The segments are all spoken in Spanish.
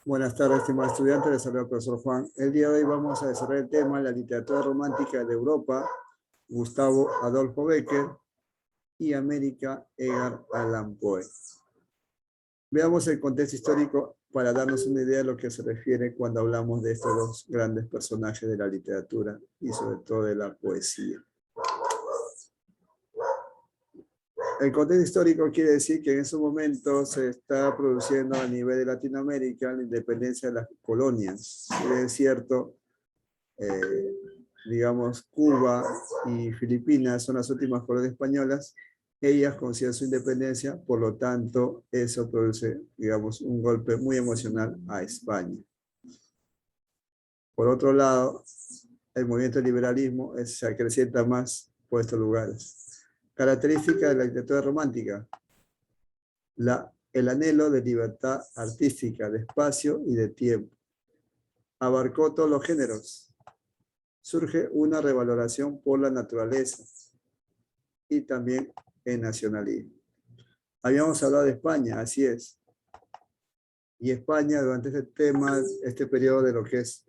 Buenas tardes, estimados estudiantes. Les saluda el profesor Juan. El día de hoy vamos a desarrollar el tema la literatura romántica de Europa, Gustavo Adolfo Bécquer y América, Edgar Allan Poe. Veamos el contexto histórico para darnos una idea de lo que se refiere cuando hablamos de estos dos grandes personajes de la literatura y sobre todo de la poesía. El contexto histórico quiere decir que en esos momentos se está produciendo a nivel de Latinoamérica la independencia de las colonias. Es cierto, digamos, Cuba y Filipinas son las últimas colonias españolas. Ellas consiguen su independencia, por lo tanto, eso produce, digamos, un golpe muy emocional a España. Por otro lado, el movimiento del liberalismo se acrecienta más por estos lugares. Característica de la literatura romántica: el anhelo de libertad artística, de espacio y de tiempo. Abarcó todos los géneros. Surge una revaloración por la naturaleza y también el nacionalismo. Habíamos hablado de España, así es. Y España, durante este tema, este periodo de lo que es,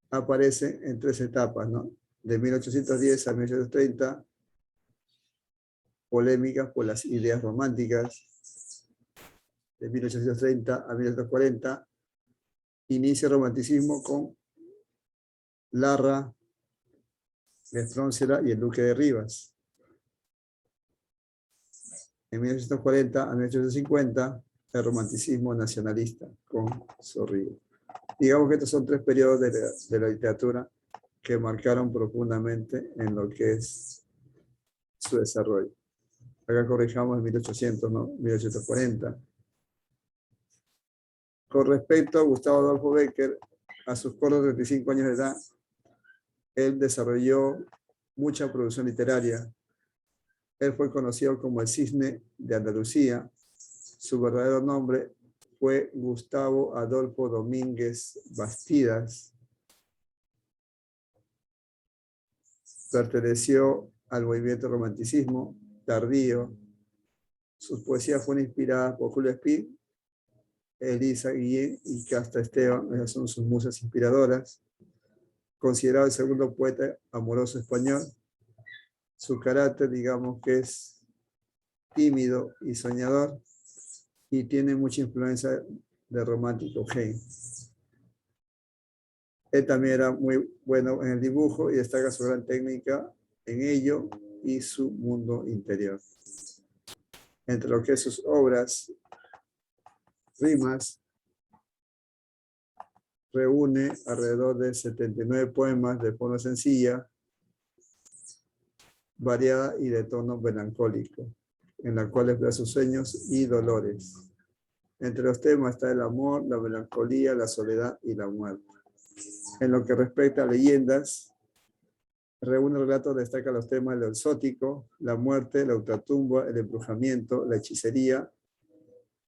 aparece en tres etapas, ¿no? De 1810 a 1830, polémicas por las ideas románticas. De 1830 a 1840, inicia el romanticismo con Larra, Espronceda y el Duque de Rivas. En 1840 a 1850, el romanticismo nacionalista con Zorrilla. Digamos que estos son tres periodos de la literatura que marcaron profundamente en lo que es su desarrollo. Acá corrijamos en 1800, ¿no? 1840. Con respecto a Gustavo Adolfo Bécquer, a sus cortos 35 años de edad, él desarrolló mucha producción literaria. Él fue conocido como el Cisne de Andalucía. Su verdadero nombre fue Gustavo Adolfo Domínguez Bastidas. Perteneció al movimiento romanticismo tardío. Sus poesías fueron inspiradas por Julio Espí, Elisa Guillén y Casta Esteban. Esas son sus musas inspiradoras. Considerado el segundo poeta amoroso español. Su carácter, digamos que es tímido y soñador, y tiene mucha influencia de romántico Heine. Él también era muy bueno en el dibujo y destaca su gran técnica en ello y su mundo interior. Entre lo que es sus obras, rimas, reúne alrededor de 79 poemas de forma sencilla, variada y de tono melancólico, en la cual expresa sus sueños y dolores. Entre los temas está el amor, la melancolía, la soledad y la muerte. En lo que respecta a leyendas, reúne relatos, destaca los temas del exótico, la muerte, la ultratumba, el embrujamiento, la hechicería,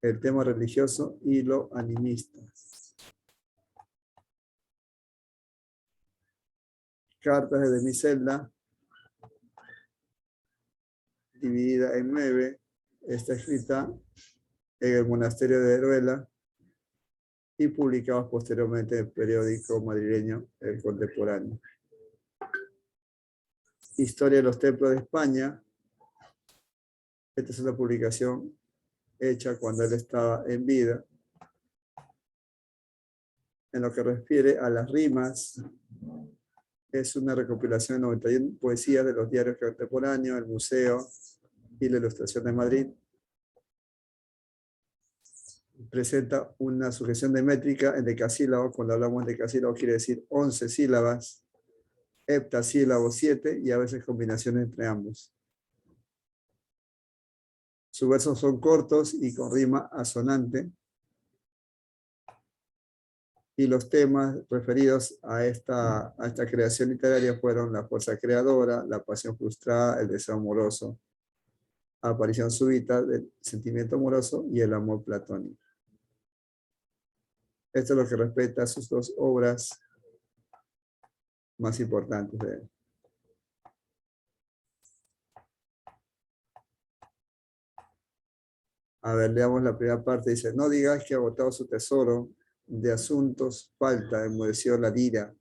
el tema religioso y lo animista. Cartas desde mi celda, dividida en 9, está escrita en el monasterio de Heruela y publicada posteriormente en el periódico madrileño El Contemporáneo. Historia de los templos de España. Esta es una publicación hecha cuando él estaba en vida. En lo que refiere a las rimas, es una recopilación de 91 poesías de los diarios contemporáneos, el Museo y la Ilustración de Madrid. Presenta una sujeción de métrica en decasílabos. Cuando hablamos de decasílabos quiere decir 11 sílabas, heptasílabos 7 y a veces combinaciones entre ambos. Sus versos son cortos y con rima asonante. Y los temas referidos a esta creación literaria fueron la fuerza creadora, la pasión frustrada, el deseo amoroso, aparición súbita del sentimiento amoroso y el amor platónico. Esto es lo que respecta a sus dos obras más importantes de él. A ver, leamos la primera parte. Dice, no digas que agotado su tesoro, de asuntos falta, enmudeció la lira.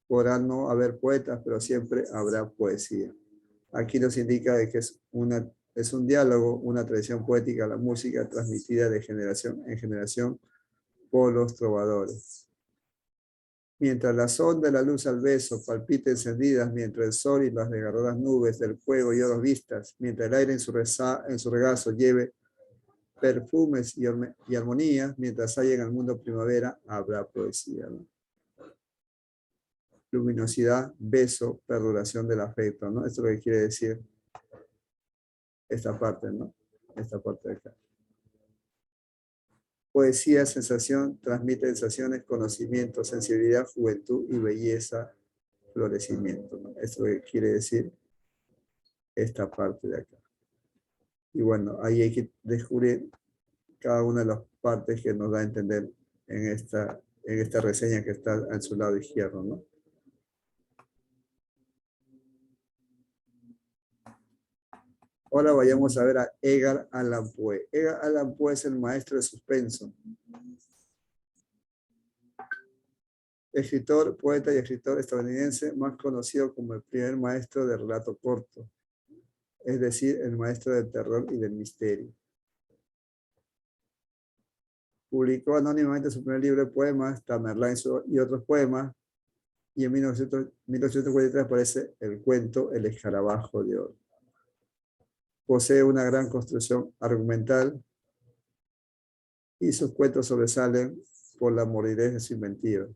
Podrá no haber poetas, pero siempre habrá poesía. Aquí nos indica de que es un diálogo, una tradición poética, la música transmitida de generación en generación por los trovadores. Mientras la sonda de la luz al beso palpita encendidas, mientras el sol y las desgarradas nubes del fuego y oros vistas, mientras el aire en su regazo lleve perfumes y armonías, mientras haya en el mundo primavera, habrá poesía, ¿no? Luminosidad, beso, perduración del afecto, ¿no? Esto es lo que quiere decir esta parte, ¿no? Esta parte de acá. Poesía, sensación, transmite sensaciones, conocimiento, sensibilidad, juventud y belleza, florecimiento, ¿no? Esto es lo que quiere decir esta parte de acá. Y bueno, ahí hay que descubrir cada una de las partes que nos da a entender en esta reseña que está en su lado izquierdo, ¿no? Ahora vayamos a ver a Edgar Allan Poe. Edgar Allan Poe es el maestro de suspenso. Escritor, poeta y escritor estadounidense, más conocido como el primer maestro de relato corto, es decir, el maestro del terror y del misterio. Publicó anónimamente su primer libro de poemas, Tamerlane y otros poemas, y en 1843 aparece el cuento El escarabajo de oro. Posee una gran construcción argumental y sus cuentos sobresalen por la morbidez de su inventiva.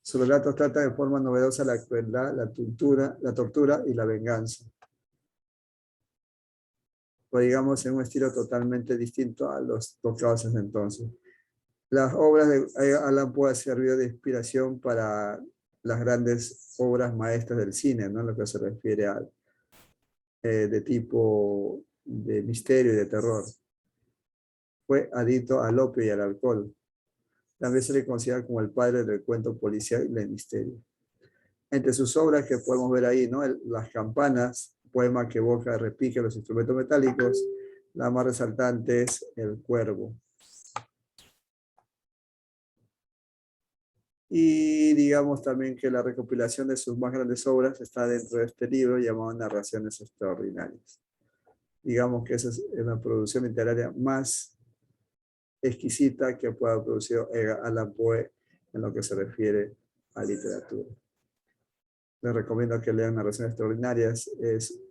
Sus relatos tratan de forma novedosa la crueldad, la tortura y la venganza. O digamos en un estilo totalmente distinto a los tocados en entonces. Las obras de Allan Poe han servido de inspiración para las grandes obras maestras del cine, ¿no? En lo que se refiere a de tipo de misterio y de terror. Fue adicto al opio y al alcohol. También se le considera como el padre del cuento policial y del misterio. Entre sus obras que podemos ver ahí, ¿no? Las campanas, poema que evoca repique los instrumentos metálicos, la más resaltante es El Cuervo. Y digamos también que la recopilación de sus más grandes obras está dentro de este libro llamado Narraciones Extraordinarias. Digamos que esa es la producción literaria más exquisita que pueda haber producido Allan Poe en lo que se refiere a literatura. Les recomiendo que lean Narraciones Extraordinarias. Es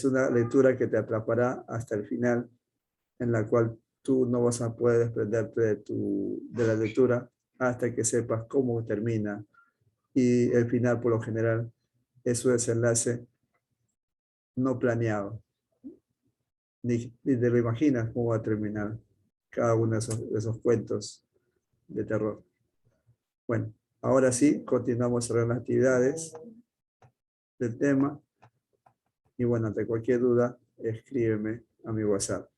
una lectura que te atrapará hasta el final, en la cual tú no vas a poder desprenderte de la lectura hasta que sepas cómo termina. Y el final, por lo general, es su desenlace no planeado. Ni te lo imaginas cómo va a terminar cada uno de esos cuentos de terror. Bueno, ahora sí, continuamos sobre las actividades del tema. Y bueno, ante cualquier duda, escríbeme a mi WhatsApp.